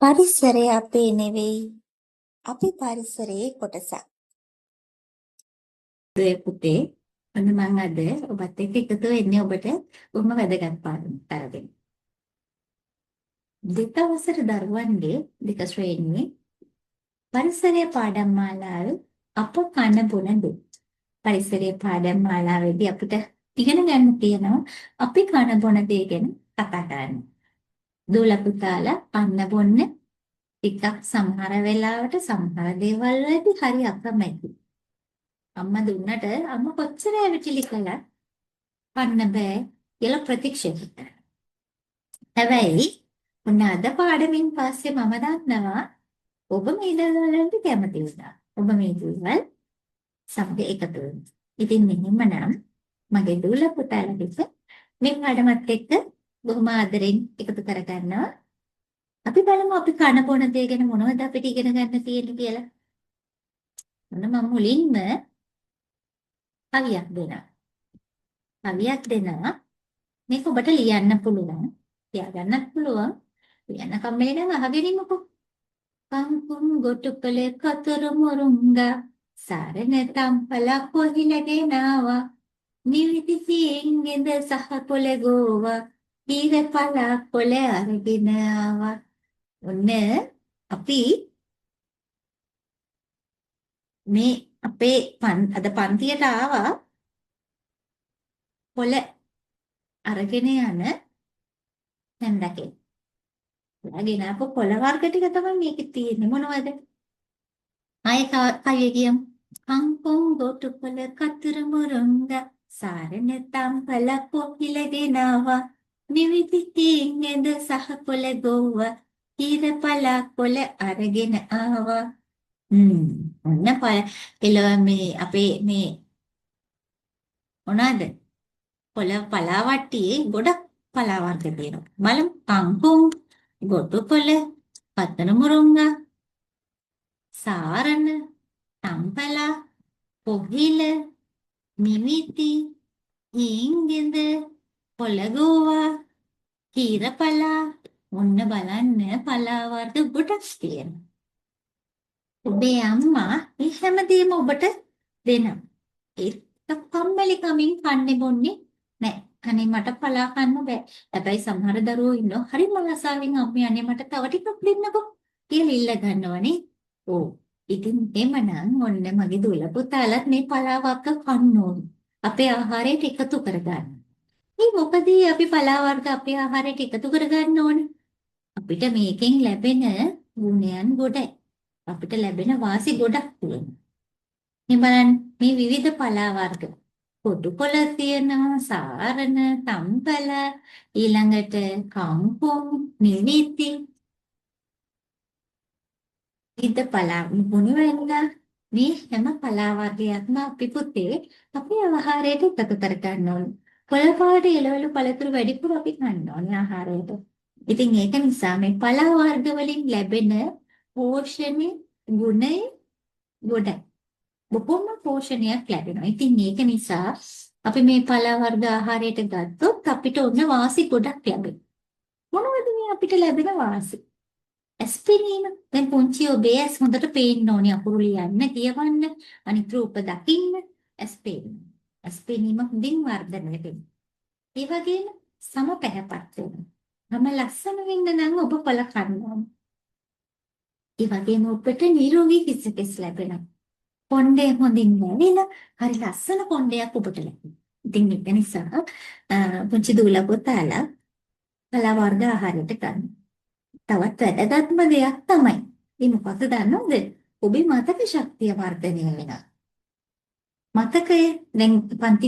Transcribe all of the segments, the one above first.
පරිසරය අපේ නෙවෙයි. අපි පරිසරයේ කොටසක්. ඒ පුතේ අන්න මම අද ඔබත් එක්ක එකතු වෙන්නේ ඔබට බොහොම වැදගත් පාඩමක් අරගෙන. දෙක වසර දරුවන්ගේ දෙක ශ්‍රේණියේ පරිසරයේ පාඩම් මාලාවේ අප කන බොන දේ. පරිසරයේ පාඩම් මාලාවේදී අපිට ඉගෙන ගන්න තියෙනවා අපි කන බොන දේ ගැන කතා කරන්න. දූල පුතාලා කන්න බොන්න ටිකක් සමහර වෙලාවට සමහර දේවල් වලදී හරි අකමැති. අම්මා දුන්නට අම්මා කොච්චර ඇවිටිලි කළා කන්න බෑ කියලා ප්‍රතික්ෂේප කරනවා. හැබැයි ඔන්න අද පාඩමින් පස්සේ මම දන්නවා ඔබ මේ දේවල්වලට කැමති වුණා. ඔබ මේ දේවල් සමග එකතු වෙනවා. ඉතින් මෙහෙමනම් මගේ දූල පුතාලා දෙක මේ පාඩමත් එක්ක බොහොම ආදරෙන් එකතු කරගන්නවා. අපි බලමු අපි කන බොන දේ ගැන මොනවද අපිට ඉගෙන ගන්න තියෙන්නේ කියලා. ඔන්න මම මුලින්ම කවියක් දෙනවා. කවියක් දෙනවා. මේක ඔබට ලියන්න පුළුවන්. තියාගන්නත් පුළුවන්. ලියන්න කම්මැලි නම් අහගෙන ඉන්නකෝ. කංකුම් ගොටුකලේ කතර මොරුංගා සාරණ තම්පලා කොහිලගෙනවා නිවිති සිංගෙන්ද සහ කොළ ගෝවා ඊරපලා කොළ අරගෙන ආවා. ඔන්න අපි මේ අපේ අද පන්තියට ආවා කොළ අරගෙන යන නැන්දකේ. ගෙන අප කොළ වර්ග ටික තමයි මේකේ තියෙන්නේ මොනවද? ආයේ කවිය කියමු. කංකුම් ගොටුපල කතර මොරංග සාරණ තම්පල කොහිලගෙනවා නිවිති තිංගෙන්ද සහ කොළ ගෝව ඊරපල කොළ අරගෙන ආවා. ඔන්න මේ අපේ මේ මොනවාද? කොළ පලාවට්ටියේ ගොඩක් පලා වර්ග තියෙනවා. බලමු. කංකුම් ගොටුපල කතර මොරංග සාරණ තම්පලා කොහිල නිමිති හිංගෙන්ද පොළගෝවා කීරපලා. ඔන්න බලන්න පලා වර්ග ගොඩක් තියෙනවා. ඔබේ අම්මා මේ හැමදේම ඔබට දෙනවා. ඒක කම්මැලි කමින් කන්නේ බොන්නේ නැහැ. අනේ මට පලා කන්න බෑ. හැබැයි සමහර දරුවෝ ඉන්නවා හරිම ආසාවෙන් අම්මේ අනේ මට තව ටිකක් දෙන්නකෝ කියලා ඉල්ල ගන්නවනේ. ඔව්. ඉතින් එමනම් ඔන්න මගේ දුල පුතාලත් මේ පලාවක කන්න ඕනේ. අපේ ආහාරයට එකතු කරගන්න. මේ මොකද අපි පලා වර්ග අපේ ආහාරයට එකතු කරගන්න ඕනේ. අපිට මේකෙන් ලැබෙන ගුණයන් ගොඩයි. අපිට ලැබෙන වාසි ගොඩක් තියෙනවා. මේ බලන්න මේ විවිධ පලා වර්ග. කොටුකොළ තියෙනවා, සාරණ, තම්පල, ඊළඟට කංකුම්, නිවිති ඉද පලා මුණු වෙන්න මේ හැම පලා වර්ගයක්ම අපි පුතේ අපේ ආහාරයට එකතු කර ගන්න ඕනේ. කොළ පාට එළවලු පළතුරු වැඩිපුර අපි ගන්න ඕනේ ආහාරයට. ඉතින් ඒක නිසා මේ පලා වර්ග වලින් ලැබෙන පෝෂණ ගුණය ගොඩයි. බොහොම පෝෂණයක් ලැබෙනවා. ඉතින් ඒක නිසා අපි මේ පලා වර්ග ආහාරයට ගත්තොත් අපිට ඔන්න වාසි ගොඩක් ලැබෙනවා. මොනවද මේ අපිට ලැබෙන වාසි? ඇස්පිරීම. දැන් පුංචි ඔබේ ඇස් හොඳට පේන්න ඕනේ අකුරු ලියන්න, කියවන්න, අනිත් රූප දකින්න. ඇස්පිරීම. ඇස්පිරීම හොඳින් වර්ධනය වෙනවා. ඒ වගේම සම පැහැපත් වෙනවා. මම ලස්සන වෙන්න නම් ඔබ පළ කන්න ඕනේ. ඒ වගේම ඔබට නිරෝගී කිසිකෙස් ලැබෙනවා. කොණ්ඩේ හොඳින් නැවිලා හරි ලස්සන කොණ්ඩයක් ඔබට ලැබෙනවා. ඉතින් ඒක නිසා පුංචි දූල පුතාලා පලා වර්ග ආහාරයට ගන්න. තවත් වැදගත්ම දෙයක් තමයි. මේ මොකක්ද දන්නවද? ඔබේ මතක ශක්තිය වර්ධනය වෙනවා. මතකය දැන් පන්ති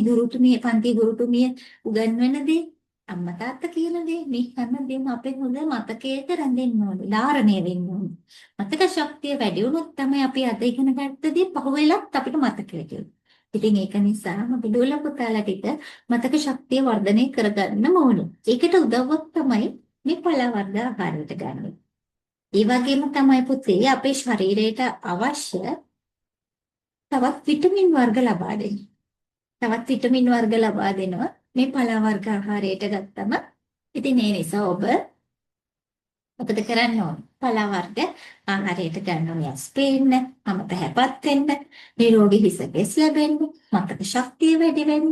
ගුරුතුමිය උගන්වන දේ අම්මා තාත්තා කියන දේ මේ හැමදේම අපේ හොඳ මතකයට රැඳෙන්න ඕනේ. ධාරණය වෙන්න ඕනේ. මතක ශක්තිය වැඩි වුණොත් තමයි අපි අද ඉගෙන ගත්ත දේ පහුවෙලත් අපිට මතක වෙන්නේ. ඉතින් ඒක නිසා අපි දූල පුතාලා ටික මතක ශක්තිය වර්ධනය කරගන්න ඕනේ. ඒකට උදව්වක් තමයි මේ පලා වර්ග ආහාරයට ගන්න. ඒ වගේම තමයි පුතේ අපේ ශරීරයට අවශ්‍ය තවත් විටමින් වර්ග ලබා දෙන්නේ. තවත් විටමින් වර්ග ලබා දෙනවා මේ පලා වර්ග ආහාරයට ගත්තම. ඉතින් ඒ නිසා ඔබ මොකද කරන්න ඕන? පලා වර්ග ආහාරයට ගන්න ඕනේ. ඇස් පේන්න, අමත හැපත් වෙන්න, නිරෝගී හිස කෙස් ලැබෙන්න, මතක ශක්තිය වැඩි වෙන්න,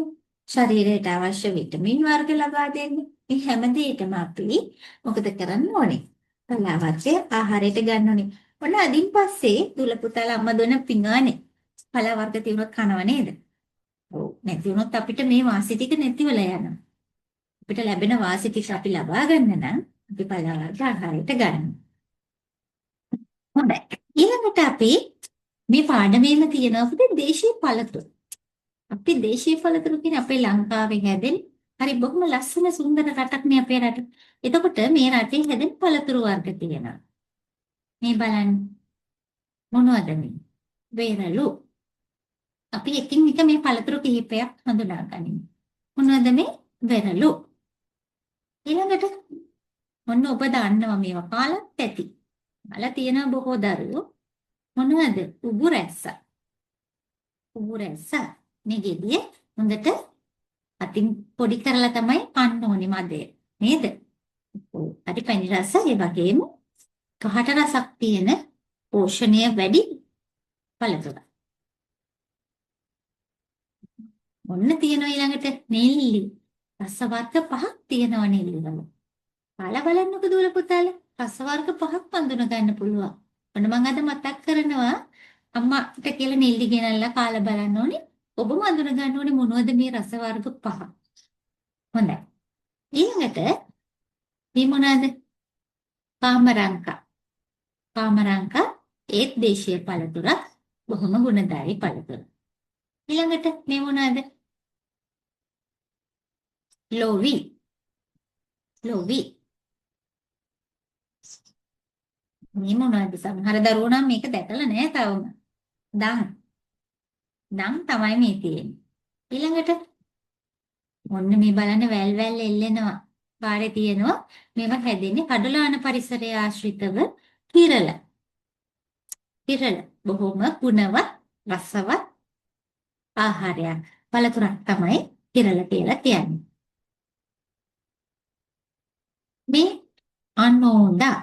ශරීරයට අවශ්‍ය විටමින් වර්ග ලබා දෙන්න. මේ හැම දෙයකම අපි මොකද කරන්න ඕනේ? පලා වර්ගය ආහාරයට ගන්න ඕනේ. ඔන්න අදින් පස්සේ දුල පුතාලා අම්මා දුන්න පිඟානේ පලා වර්ග තියුණොත් කනව නේද? ඔව්. නැති වුණොත් අපිට මේ වාසි ටික නැති වෙලා යනවා. අපිට ලැබෙන වාසි ටික අපි ලබා ගන්න නම් අපි පලා වර්ග ආහාරයට ගන්න. හොඳයි. ඊළඟට අපි මේ පාඩමේම තියෙනවා අපේ දේශීය පළතුරු. අපි දේශීය පළතුරු කියන්නේ අපේ ලංකාවේ හැදෙන හරි බොහොම ලස්සන සුන්දර රටක් නේ අපේ රට. එතකොට මේ රටේ හැදෙන පළතුරු වර්ග තියෙනවා. මේ බලන්න මොනවද මේ? වේරළු. අපි එකින් එක මේ පළතුරු කිහිපයක් හඳුනා ගනිමු. මොනවද මේ? වේරළු. ඊළඟට මොන ඔබ දන්නවා මේවා කාලත් ඇති. අලා තියෙන බොහෝ දරුවෝ මොනවද? උගු රැස්ස. උගු රැස්ස. මේ ගෙඩිය හොඳට අතින් පොඩි කරලා තමයි කන්න ඕනේ මදේ. නේද? ඔව්. හරි පැණි රස ඒ වගේම කහට රසක් තියෙන පෝෂණය වැඩි පළතුරක්. ඔන්න තියෙනවා ඊළඟට නෙල්ලි. රස වර්ග පහක් තියෙනවා නෙල්ලි වල. කාලා බලන්නකෝ දුවල පුතාලා. රස වර්ග පහක් හඳුන ගන්න පුළුවන්. ඔන්න මම අද මතක් කරනවා අම්මාට කියලා නෙල්ලි ගෙනල්ලා කාලා බලන්න ඕනේ. ඔබම හඳුන ගන්න ඕනේ මොනවද මේ රස වර්ග පහ. හොඳයි. ඊළඟට මේ මොනවාද? කාමරංකා. කාමරංකා ඒත් දේශීය පළතුරක් බොහොම ගුණදායී පළතුරක්. ඊළඟට මේ මොනවාද? ලෝවි. ලෝවි. මේ මොනවද? සමහර දරුවෝ නම් මේක දැකලා නැහැ තවම. දන්. දන් තමයි මේ තියෙන්නේ. ඊළඟට ඔන්න මේ බලන්න වැල් වැල් එල්ලෙනවා. පාරේ තියෙනවා. මේවා හැදෙන්නේ කඩලාන පරිසරය ආශ්‍රිතව කිරල. කිරල බොහොම ගුණවත් රසවත් ආහාරයක්. පළතුරක් තමයි කිරල කියලා කියන්නේ. මේ අනෝදා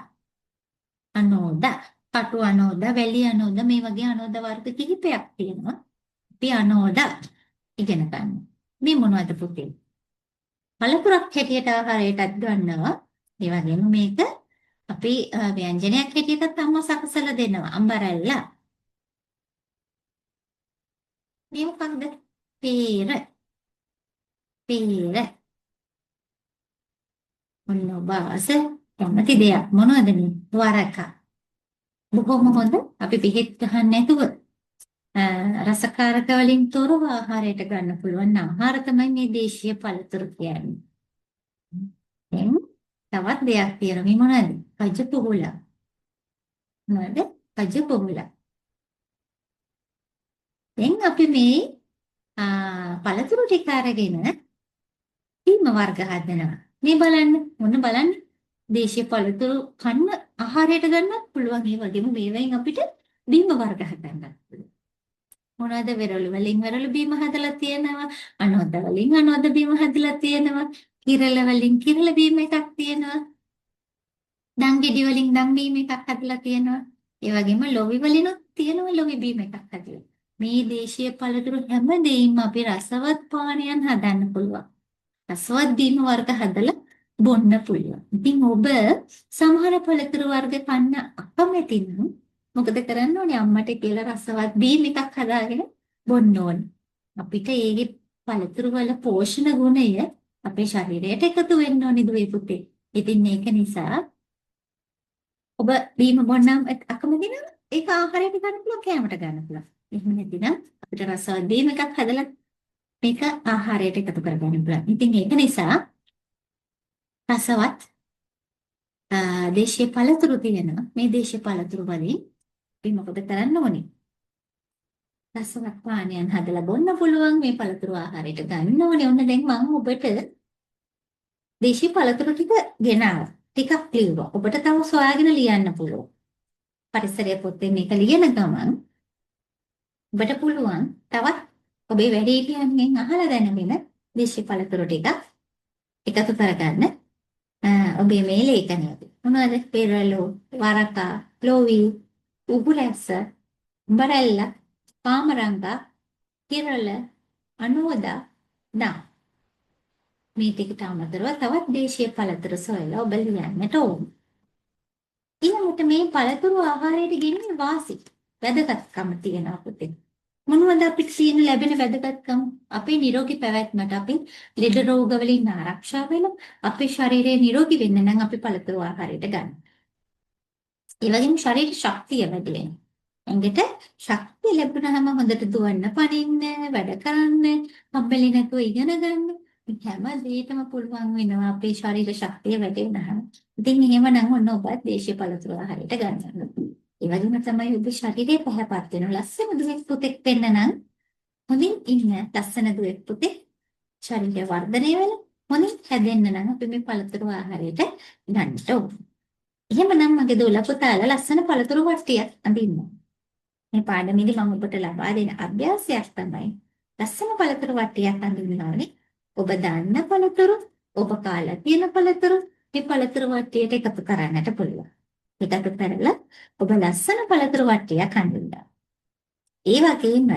අනෝදා කටු අනෝදා වැලි අනෝදා මේ වගේ අනෝදා වර්ග කිහිපයක් තියෙනවා. අපි අනෝදා ඉගෙන ගන්න. මේ මොනවද පුතේ? පළතුරක් හැටියට ආහාරයටත් ගන්නවා. ඒ වගේම මේක අපි ව්‍යංජනයක් හැටියටත් අම්මා සකසලා දෙනවා. අම්බරැල්ලා. මේ මොකක්ද? පේර. පේර. ඔන්න ඔබ ආස කැමති දෙයක් මොනවද මේ? වරක. බොහොම හොඳ. අපි පිහෙත් ගහන්න නැතුව රසකාරක වලින් තොරව ආහාරයට ගන්න පුළුවන් ආහාර තමයි මේ දේශීය පළතුරු කියන්නේ. දැන් තවත් දෙයක් තියෙනවා. මේ මොනවද? කජ පොහුලා. මොනවද? කජ පොහුලා. දැන් අපි මේ පළතුරු ටික අරගෙන බීම වර්ග හදනවා. මේ බලන්න. මොන බලන්න. දේශීය පළතුරු කන්න ආහාරයට ගන්නත් පුළුවන්. ඒ වගේම මේවෙන් අපිට බීම වර්ග හදන්නත් පුළුවන්. මොනවද? වෙරළු වලින් වෙරළු බීම හදලා තියෙනවා. අනෝද වලින් අනෝද බීම හදලා තියෙනවා. කිරල වලින් කිරල බීම එකක් තියෙනවා. දන් ගෙඩි වලින් දන් බීම එකක් හදලා තියෙනවා. ඒ වගේම ලොවි වලිනුත් තියෙනවා ලොවි බීම එකක් හදලා. මේ දේශීය පළතුරු හැම දෙයින්ම අපි රසවත් පානයන් හදන්න පුළුවන්. රසවත් බීම වර්ග හදලා බොන්න පුළුවන්. ඉතින් ඔබ සමහර පළතුරු වර්ග කන්න අකමැති නම් මොකද කරන්න ඕනේ? අම්මට කියලා රසවත් බීම එකක් හදාගෙන බොන්න ඕනේ. අපිට ඒකේ පළතුරු වල පෝෂණ ගුණය අපේ ශරීරයට එකතු වෙන්න ඕනේ දුවේ පුතේ. ඉතින් ඒක නිසා ඔබ බීම බොන්නම් අකමැති නම් ඒක ආහාරයට ගන්න පුළුවන්, කෑමට ගන්න පුළුවන්. එහෙම නැතිනම් අපිට රසවත් බීම එකක් හදලා මේක ආහාරයට එකතු කරගන්න පුළුවන්. ඉතින් ඒක නිසා රසවත් දේශීය පළතුරු තියෙනවා. මේ දේශීය පළතුරු වලින් අපි මොකද කරන්න ඕනේ? රසවත් පානයන් හදලා බොන්න පුළුවන්. මේ පළතුරු ආහාරයට ගන්න ඕනේ. ඔන්න දැන් මම ඔබට දේශීය පළතුරු ටික ගෙනාවා. ටිකක් ලියුවා. ඔබට තව සොයාගෙන ලියන්න පුළුවන්. පරිසරය පොතේ මේක ලියන ගමන් ඔබට පුළුවන් තවත් ඔබේ වැඩිහිටියන්ගෙන් අහලා දැනගෙන දේශීය පළතුරු ටික එකතු කරගන්න. ඔබේ මේ ලේඛනයේදී මොනවද? පෙරළු, වරකා, ලෝවි, උගුරැස්ස, උඹරැල්ල, පාමරංගා, කිරළ, අනුවදා, නා. මේ ටිකට අමතරව තවත් දේශීය පළතුරු සොයලා ඔබ ලියන්නට ඕන. ඊළඟට මේ පළතුරු ආහාරයට ගෙනෙන වාසි වැදගත්කම තියෙනවා පුතේ. මොනවද අපිට තියෙන ලැබෙන වැදගත්කම? අපේ නිරෝගී පැවැත්මට අපි ලෙඩ රෝග වලින් ආරක්ෂා වෙලා අපේ ශරීරය නිරෝගී වෙන්න නම් අපි පළතුරු ආහාරයට ගන්න. ඒ වගේම ශරීර ශක්තිය වැඩි වෙනවා. ඇඟට ශක්තිය ලැබුණාම හොඳට දුවන්න, පනින්න, වැඩ කරන්න, කම්මැලි නැතුව ඉගෙන ගන්න. මේ හැම දෙයකම පුළුවන් වෙනවා අපේ ශරීර ශක්තිය වැඩි වෙනහම. ඉතින් එහෙමනම් ඔන්න ඔබත් දේශීය පළතුරු ආහාරයට ගන්න. ඒ වගේම තමයි ඔබේ ශරීරය පහපත් වෙන ලස්සන දුවෙක් පුතෙක් වෙන්න නම් හොඳින් ඉන්න ලස්සන දුවෙක් පුතේ ශරීරය වර්ධනය වෙන හොඳින් හැදෙන්න නම් අපි මේ පළතුරු ආහාරයට ගන්න ඕනේ. එහෙමනම් මගේ දොළ පුතාලා ලස්සන පළතුරු වට්ටියක් අඳින්න. මේ පාඩමේදී මම ඔබට ලබා දෙන අභ්‍යාසයක් තමයි ලස්සන පළතුරු වට්ටියක් අඳින්න ඕනේ. ඔබ දන්න පළතුරු, ඔබ කාලා තියෙන පළතුරු මේ පළතුරු වට්ටියට එකතු කරන්නට පුළුවන්. එකතු කරලා ඔබ ලස්සන පළතුරු වට්ටියක් අඳින්න. ඒ වගේම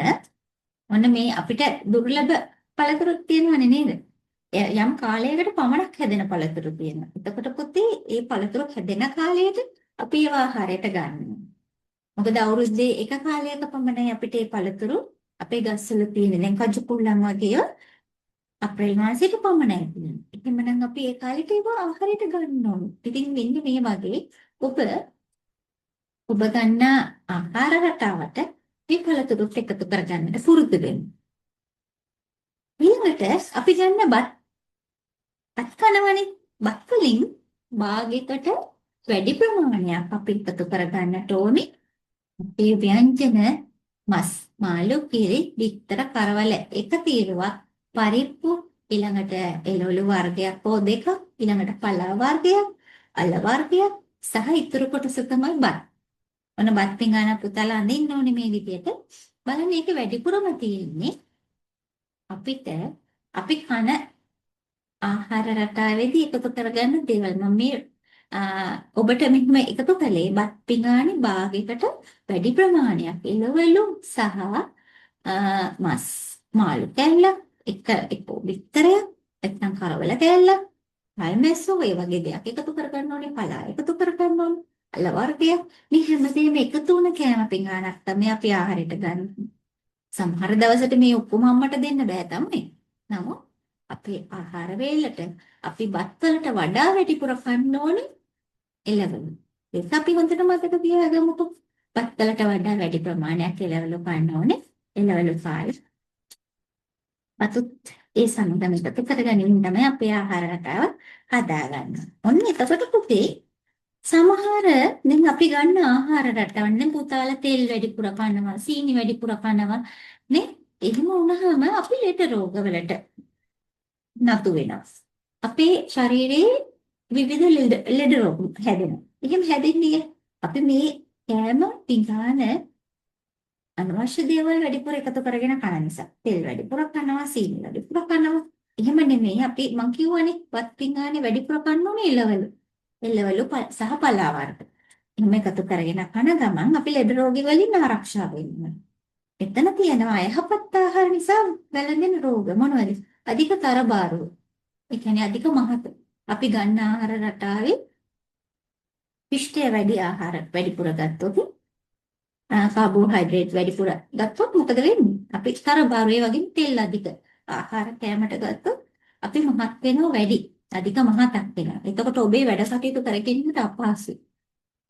ඔන්න මේ අපිට දුර්ලභ පළතුරු තියෙනවනේ නේද? යම් කාලයකට පමණක් හැදෙන පළතුරු තියෙනවා. එතකොට පුතේ මේ පළතුරු හැදෙන කාලයට අපි ඒවා ආහාරයට ගන්නවා. මොකද අවුරුද්දේ එක කාලයක පමණයි අපිට මේ පළතුරු අපේ ගස්වල තියෙන්නේ. දැන් කජු කුල්ලන් වගේ අප්‍රේල් මාසෙට පමණයි තියෙන්නේ. එහෙමනම් අපි ඒ කාලෙට ඒවා ආහාරයට ගන්න ඕනේ. ඉතින් මෙන්න මේ වගේ ඔබ ගන්න ආහාර රටාවට මේ පළතුරුත් එකතු කරගන්නට පුරුදු වෙන්න. ඊළඟට අපි ගන්න බත් කනවනේ. බත් වලින් භාගයකට වැඩි ප්‍රමාණයක් අපි එකතු කරගන්නට ඕනේ. අපේ ව්‍යංජන මස්, මාළු, කිරි, බිත්තර, කරවල එක තීරුවක්, පරිප්පු, ඊළඟට එළවලු වර්ගයක් හෝ දෙකක්, ඊළඟට පලා වර්ගයක්, අල වර්ගයක් සහ ඉතුරු කොටස තමයි බත්. ඔන්න බත් පිඟාන පුතාලා අඳින්න ඕනේ මේ විදිහට. බලන්න මේක වැඩිපුරම තියෙන්නේ අපිට අපි කන ආහාර රටාවේදී එකතු කරගන්න දේවල්. මම මේ ඔබට මෙහෙම එකතු කළේ බත් පිඟානේ භාගයකට වැඩි ප්‍රමාණයක් එළවලු සහ මස්, මාළු කෑල්ලක්, එක බිත්තරයක්, නැත්නම් කරවල කෑල්ලක්, මල්මැස්සෝ ඒ වගේ දෙයක් එකතු කරගන්න ඕනේ. පලා එකතු කරගන්න ඕනේ. අල වර්ගයක්. මේ හැමදේම එකතු වුණ කෑම පිඟානක් තමයි අපි ආහාරයට ගන්න. සමහර දවසට මේ ඔක්කොම අම්මට දෙන්න බෑ තමයි. නමුත් අපේ ආහාර වේලට අපි බත් වලට වඩා වැඩිපුර කන්න ඕනේ එළවලු. ඒක අපි හොඳට මතක තියාගමුකෝ. බත් වලට වඩා වැඩි ප්‍රමාණයක් එළවලු කන්න ඕනේ. එළවලු කාලේ බතුත් ඒ සමගම එකතු කරගනිමින් තමයි අපේ ආහාර රටාව හදාගන්නේ. ඔන්න එතකොට පුතේ සමහර දැන් අපි ගන්න ආහාර රටාවන් දැන් පුතාලා තෙල් වැඩිපුර කනවා, සීනි වැඩිපුර කනවා නේ. එහෙම වුණාම අපි ලෙඩ රෝගවලට නතු වෙනවා. අපේ ශරීරයේ විවිධ ලෙඩ රෝග හැදෙනවා. එහෙම හැදෙන්නේ අපි මේ කෑම පිඟාන අනවශ්‍ය දේවල් වැඩිපුර එකතු කරගෙන කන නිසා. තෙල් වැඩිපුර කනවා, සීනි වැඩිපුර කනවා. එහෙම නෙමෙයි අපි මං කියවනේ වත් පිඟානේ වැඩිපුර කන්න ඕනේ එළවලු සහ පලා වර්ග. එහෙම එකතු කරගෙන කන ගමන් අපි ලෙඩ රෝගී වලින් ආරක්ෂා වෙනවා. එතන තියෙනවා අයහපත් ආහාර නිසා වැළඳෙන රෝග මොනවද? අධික තරබාරු. ඒ කියන්නේ අධික මහත. අපි ගන්න ආහාර රටාවේ පිෂ්ඨය වැඩි ආහාර වැඩිපුර ගත්තොත් කාබෝහයිඩ්‍රේට් වැඩිපුර ගත්තොත් මොකද වෙන්නේ? අපි තරබාරු ඒ වගේම තෙල් අධික ආහාර කැමට ගත්තොත් අපි මහත් වෙනවා වැඩි. අධික මහතක් වෙනවා. එතකොට ඔබේ වැඩ කටයුතු කරගෙනට අපහසුයි.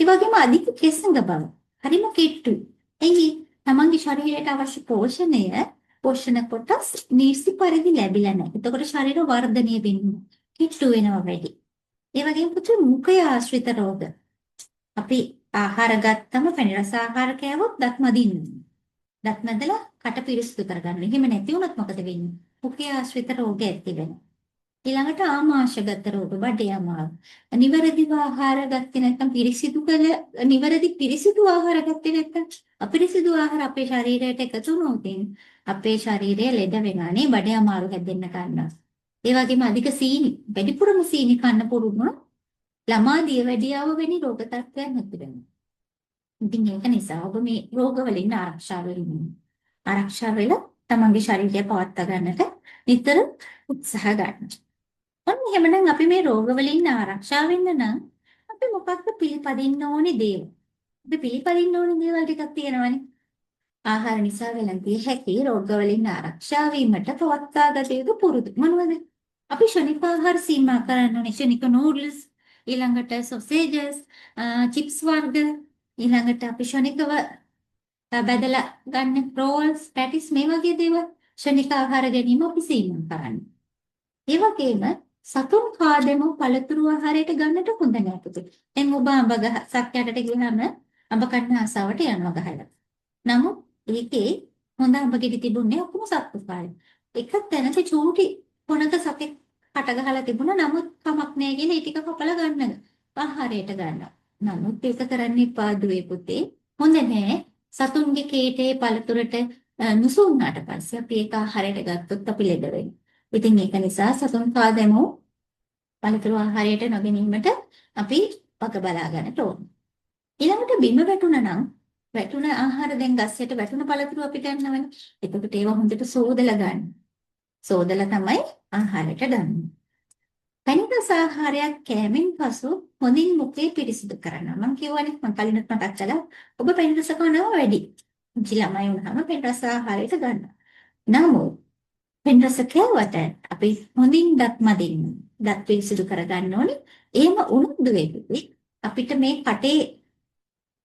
ඒ වගේම අධික කෙසඟ බව. හරිම කිට්ටුයි. එයි තමන්ගේ ශරීරයට අවශ්‍ය පෝෂණ කොටස් නිසි පරිදි ලැබිලා නැහැ. එතකොට ශරීර වර්ධනය වෙන්නේ කිට්ටු වෙනවා වැඩි. ඒ වගේම පුතේ මුඛය ආශ්‍රිත රෝග. අපි ආහාර ගත්තම පැණි රස ආහාර කෑවොත් දත් මදින්නේ. දත් මැදලා කට පිරිසිදු කරගන්න. එහෙම නැති වුණොත් මොකද වෙන්නේ? මුඛය ආශ්‍රිත රෝග ඇති වෙනවා. ඊළඟට ආමාශයගත රෝග, බඩේ අමාරු. නිවැරදිව ආහාර ගත්තේ නැත්නම් නිවැරදි පිරිසිදු ආහාර ගත්තේ නැත්නම් අපිරිසිදු ආහාර අපේ ශරීරයට එකතු වුණොත් අපේ ශරීරය ලෙඩ වෙනානේ බඩේ අමාරු හැදෙන්න ගන්නවා. ඒ වගේම අධික සීනි, වැඩිපුරම සීනි කන්න පුරුදු වුණොත් ළමා දියවැඩියාව වැනි රෝග තත්ත්වයන් ඇති වෙනවා. ඉතින් ඒක නිසා ඔබ මේ රෝග වලින් ආරක්ෂා වෙන්න. ආරක්ෂා වෙලා තමන්ගේ ශරීරය පවත්වා ගන්නට නිතර උත්සාහ ගන්න. ඔන්න එහෙමනම් අපි මේ රෝග වලින් ආරක්ෂා වෙන්න නම් අපි මොකක්ද පිළිපදින්න ඕනේ දේවල්? අපි පිළිපදින්න ඕනේ දේවල් ටිකක් තියෙනවානේ. ආහාර නිසා වැළඳිය හැකි රෝග වලින් ආරක්ෂා වීමට පවත්වා ගත යුතු පුරුදු මොනවද? අපි ක්ෂණික ආහාර සීමා කරන්න ඕනේ. ක්ෂණික නූඩල්ස්, ඊළඟට සොසේජස්, චිප්ස් වර්ග, ඊළඟට අපි ක්ෂණිකව බදලා ගන්න රෝල්ස්, පැටිස් මේ වගේ දේවල් ක්ෂණික ආහාර ගැනීම අපි සීමා කරන්න. ඒ වගේම සතුන් කාදෙමු පළතුරු ආහාරයට ගන්නට හොඳ නෑ පුතේ. දැන් ඔබ අඹ ගහක් යටට ගියාම අඹ කන්න ආසාවට යනවා ගහලා. නමුත් ඒකේ හොඳ අඹ ගෙඩි තිබුණේ ඔක්කොම සත්තු කාලේ. එක තැනක චූටි කොනක සතෙක් හට ගහලා තිබුණා. නමුත් කමක් නෑ කියලා ඒ ටික කපලා ගන්න ආහාරයට ගන්නවා. නමුත් ඒක කරන්න එපා දුවේ පුතේ. හොඳ නෑ. සතුන්ගේ කේටේ පළතුරට නුසු වුණාට පස්සේ අපි ඒක ආහාරයට ගත්තොත් අපි ලෙඩ වෙනවා. ඉතින් ඒක නිසා සතුන් කාදෙමු පළතුරු ආහාරයට නොගැනීමට අපි වග බලා ගන්නට ඕන. ඊළඟට බිම වැටුණා නම් වැටුණ ආහාර දැන් ගස්සට වැටුණ පළතුරු අපි ගන්නවනේ. එතකොට ඒවා හොඳට සෝදලා ගන්න. සෝදලා තමයි ආහාරයට ගන්න. පැණිරස ආහාරයක් කෑමෙන් පසු හොඳින් මුඛය පිරිසිදු කරනවා. මම කියවනේ මම කලිනුත් මතක් කළා. ඔබ පැණිරස කනවා වැඩි. පුංචි ළමයි වුණාම පැණිරස ආහාරයට ගන්නවා. නමුත් පැණිරස කෑවට අපි හොඳින් දත් මදින්න. දත් පිරිසිදු කරගන්න ඕනේ. එහෙම වුණොත් දුවේදී අපිට මේ කටේ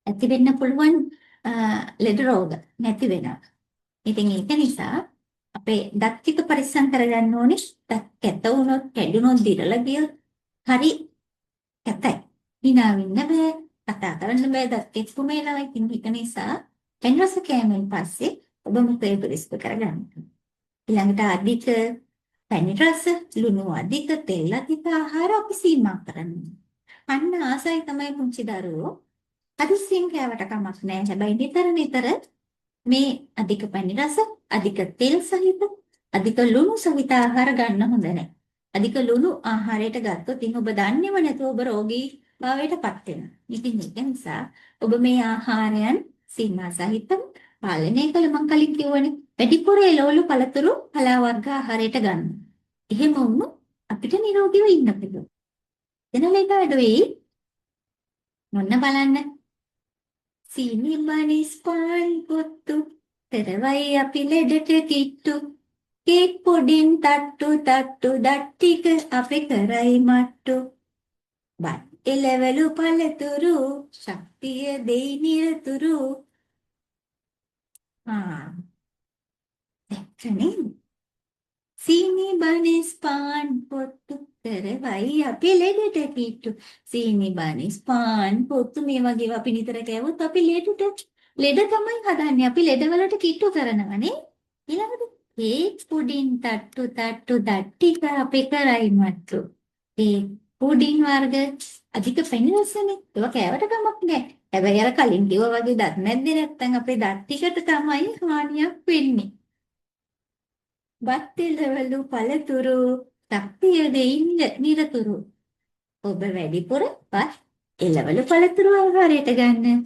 ඇති වෙන්න පුළුවන් ලෙඩ රෝග නැති වෙනවා. ඉතින් ඒක නිසා අපේ දත් ටික පරිස්සම් කරගන්න ඕනේ. දත් කැත වුණොත්, කැඩුනොත්, දිරලා ගියොත් හරි කැතයි. hina වෙන්න බෑ, කතා කරන්න බෑ, දත් එක්කම එනවා. ඉතින් ඒක නිසා පැණිරස කෑමෙන් පස්සේ ඔබ මුඛය පිරිසිදු කරගන්න. ඊළඟට අධික පැණිරස, ලුණු අධික, තෙල් අධික ආහාර අපි සීමා කරන්න. අන්න ආසයි තමයි පුංචි දරුවෝ. හදිස්සියෙන් කෑවට කමක් නැහැ. හැබැයි නිතර මේ අධික පැණිරස, අධික තෙල් සහිත, අධික ලුණු සහිත ආහාර ගන්න හොඳ නැහැ. අධික ලුණු ආහාරයට ගත්තොත් ඉතින් ඔබ දන්නේම නැතුව ඔබ රෝගී භාවයටපත් වෙනවා. ඉතින් ඒක නිසා ඔබ මේ ආහාරයන් සීමා සහිතව පාලනය කළ මම කලින් කිව්වනේ වැඩිපුර එළවලු පළතුරු පලා වර්ග ආහාරයට ගන්න. එහෙම වුණොත් අපිට නිරෝගීව ඉන්න පුළුවන්. එනලේක වැඩ වෙයි. මොන්න බලන්න. සීනි බනිස් පාන් පොත්තු පෙරවයි අපි ලෙඩට කිට්ටු කේක් පොඩින් තට්ටු දට්ටික අපේ කරයි මට්ටු බත් එළවලු පළතුරු ශක්තිය දෙයි නිරතුරු දැක්කනේ සීනි බනිස් පාන් පොත්තු පෙරවයි අපි ලෙඩට කිට්ටු සීනි බනිස් පාන් පොත්තු මේ වගේ අපි නිතර කෑවොත් අපි ලෙඩ තමයි හදන්නේ. අපි ලෙඩවලට කිට්ටු කරනවනේ. ඊළඟට කේක් පුඩින් තට්ටු දට්ටික අපේ කරයි මට්ටු. ඒ පුඩින් වර්ග අධික පැණිරසනේ. ඒක කෑවට කමක් නැහැ. හැබැයි අර කලින් කිව්වා වගේ දත් නැද්දේ නැත්නම් අපේ දත් ටිකට තමයි හානියක් වෙන්නේ. බත් එළවලු පළතුරු ශක්තිය දෙයින් නිරතුරු. ඔබ වැඩිපුර බත් එළවලු පළතුරු ආහාරයට ගන්න.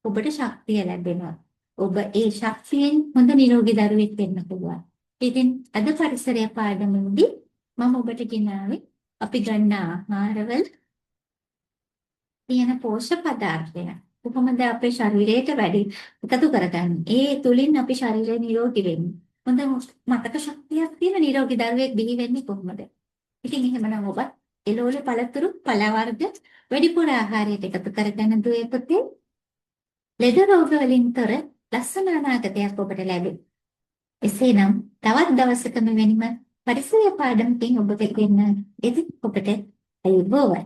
ඔබට ශක්තිය ලැබෙනවා. ඔබ ඒ ශක්තියෙන් හොඳ නිරෝගී දරුවෙක් වෙන්න පුළුවන්. ඉතින් අද පරිසරය පාඩමේදී මම ඔබට ගෙනාවේ අපි ගන්න ආහාරවල තියෙන පෝෂක පදාර්ථයන් කොහොමද අපේ ශරීරයට වැඩි එකතු කරගන්නේ. ඒ තුලින් අපි ශරීරය නිරෝගී වෙන්නේ. හොඳ මතක ශක්තියක් තියෙන නිරෝගී දරුවෙක් බිහි වෙන්නේ කොහොමද? ඉතින් එහෙමනම් ඔබ එළවලු පළතුරු පළ වර්ග වැඩිපුර ආහාරයට එකතු කරගන්න දුවේ පුතේ. ලෙඩ රෝග වලින් තොර ලස්සන අනාගතයක් ඔබට ලැබේ. එසේනම් තවත් දවසක මෙවැනිම පරිසර පාඩමකින් ඔබ වෙත වෙන්න එදිට ඔබට අයුබෝවන්.